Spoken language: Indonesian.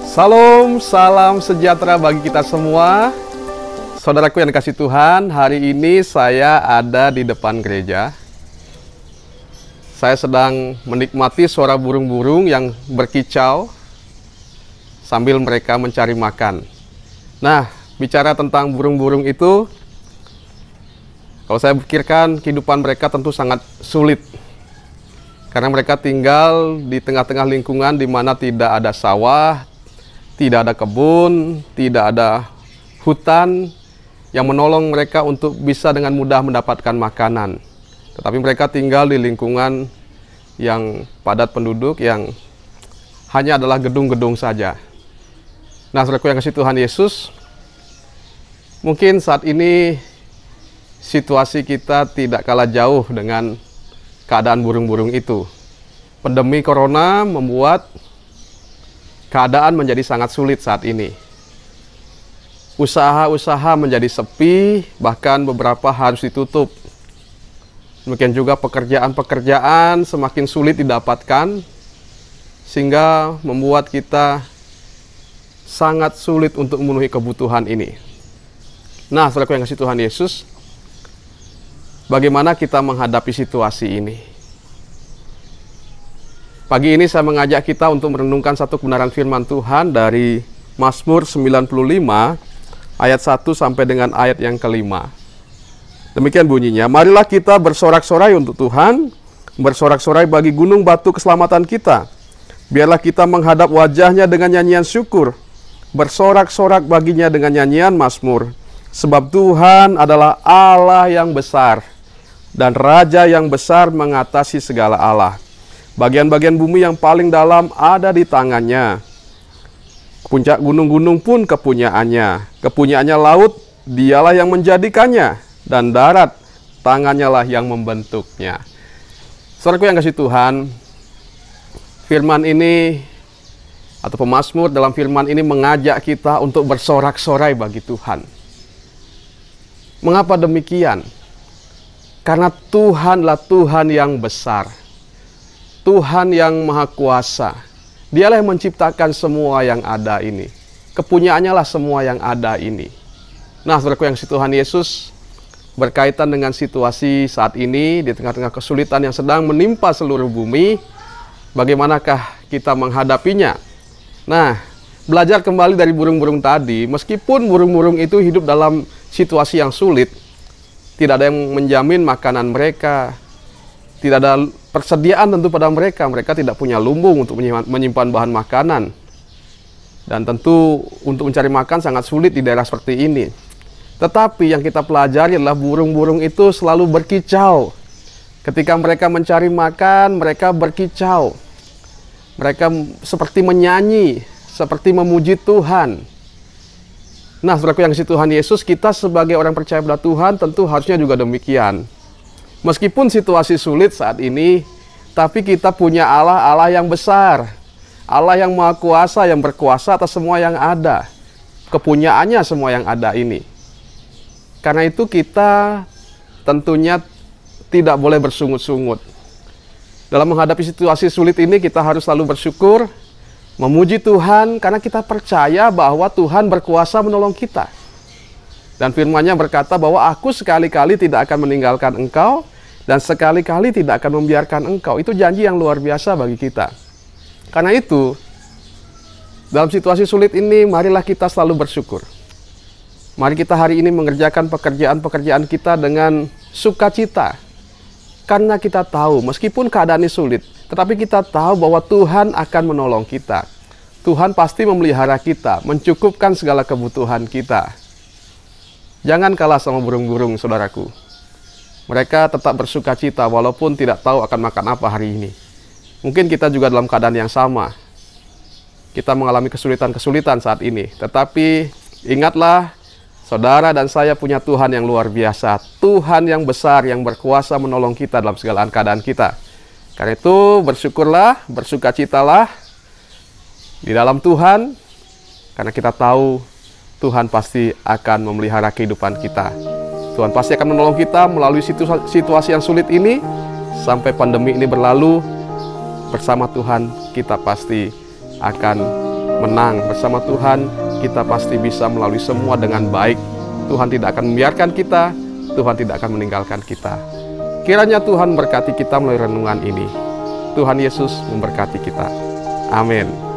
Salam, salam sejahtera bagi kita semua. Saudaraku yang dikasih Tuhan, hari ini saya ada di depan gereja. Saya sedang menikmati suara burung-burung yang berkicau sambil mereka mencari makan. Nah, bicara tentang burung-burung itu, kalau saya pikirkan kehidupan mereka tentu sangat sulit. Karena mereka tinggal di tengah-tengah lingkungan di mana tidak ada sawah, tidak ada kebun, tidak ada hutan yang menolong mereka untuk bisa dengan mudah mendapatkan makanan. Tetapi mereka tinggal di lingkungan yang padat penduduk, yang hanya adalah gedung-gedung saja. Nah, saudaraku yang kasih Tuhan Yesus, mungkin saat ini situasi kita tidak kalah jauh dengan keadaan burung-burung itu. Pandemi Corona membuat keadaan menjadi sangat sulit saat ini. Usaha-usaha menjadi sepi, bahkan beberapa harus ditutup. Demikian juga pekerjaan-pekerjaan semakin sulit didapatkan, sehingga membuat kita sangat sulit untuk memenuhi kebutuhan ini. Nah, saudaraku yang kasih Tuhan Yesus, bagaimana kita menghadapi situasi ini? Pagi ini saya mengajak kita untuk merenungkan satu kebenaran firman Tuhan dari Mazmur 95 ayat 1 sampai dengan ayat yang kelima. Demikian bunyinya, marilah kita bersorak-sorai untuk Tuhan, bersorak-sorai bagi gunung batu keselamatan kita. Biarlah kita menghadap wajahnya dengan nyanyian syukur, bersorak-sorak baginya dengan nyanyian mazmur. Sebab Tuhan adalah Allah yang besar, dan Raja yang besar mengatasi segala Allah. Bagian-bagian bumi yang paling dalam ada di tangannya. Puncak gunung-gunung pun kepunyaannya. Kepunyaannya laut, dialah yang menjadikannya. Dan darat, tangannya lah yang membentuknya. Saudaraku yang kasih Tuhan, firman ini, atau pemazmur dalam firman ini mengajak kita untuk bersorak-sorai bagi Tuhan. Mengapa demikian? Karena Tuhanlah Tuhan yang besar. Tuhan yang Maha Kuasa. Dialah yang menciptakan semua yang ada ini. Kepunyaannya lah semua yang ada ini. Nah, saudaraku yang kasih Tuhan Yesus, berkaitan dengan situasi saat ini, di tengah-tengah kesulitan yang sedang menimpa seluruh bumi, bagaimanakah kita menghadapinya? Nah, belajar kembali dari burung-burung tadi, meskipun burung-burung itu hidup dalam situasi yang sulit, tidak ada yang menjamin makanan mereka, tidak ada persediaan tentu pada mereka. Mereka tidak punya lumbung untuk menyimpan bahan makanan. Dan tentu untuk mencari makan sangat sulit di daerah seperti ini. Tetapi yang kita pelajari adalah burung-burung itu selalu berkicau. Ketika mereka mencari makan, mereka berkicau. Mereka seperti menyanyi, seperti memuji Tuhan. Nah, saudaraku yang kasih Tuhan Yesus, kita sebagai orang percaya pada Tuhan tentu harusnya juga demikian. Meskipun situasi sulit saat ini, tapi kita punya Allah yang besar. Allah yang Maha Kuasa, yang berkuasa atas semua yang ada. Kepunyaannya semua yang ada ini. Karena itu kita tentunya tidak boleh bersungut-sungut. Dalam menghadapi situasi sulit ini, kita harus selalu bersyukur, memuji Tuhan, karena kita percaya bahwa Tuhan berkuasa menolong kita. Dan firman-Nya berkata bahwa aku sekali-kali tidak akan meninggalkan engkau, dan sekali-kali tidak akan membiarkan engkau. Itu janji yang luar biasa bagi kita. Karena itu, dalam situasi sulit ini, marilah kita selalu bersyukur. Mari kita hari ini mengerjakan pekerjaan-pekerjaan kita dengan sukacita. Karena kita tahu, meskipun keadaan ini sulit, tetapi kita tahu bahwa Tuhan akan menolong kita. Tuhan pasti memelihara kita, mencukupkan segala kebutuhan kita. Jangan kalah sama burung-burung, saudaraku. Mereka tetap bersuka cita walaupun tidak tahu akan makan apa hari ini. Mungkin kita juga dalam keadaan yang sama. Kita mengalami kesulitan-kesulitan saat ini. Tetapi ingatlah, saudara dan saya punya Tuhan yang luar biasa. Tuhan yang besar, yang berkuasa menolong kita dalam segala keadaan kita. Karena itu bersyukurlah, bersukacitalah di dalam Tuhan. Karena kita tahu Tuhan pasti akan memelihara kehidupan kita. Tuhan pasti akan menolong kita melalui situasi yang sulit ini. Sampai pandemi ini berlalu, bersama Tuhan kita pasti akan menang. Bersama Tuhan, kita pasti bisa melalui semua dengan baik. Tuhan tidak akan membiarkan kita, Tuhan tidak akan meninggalkan kita. Kiranya Tuhan berkati kita melalui renungan ini. Tuhan Yesus memberkati kita. Amin.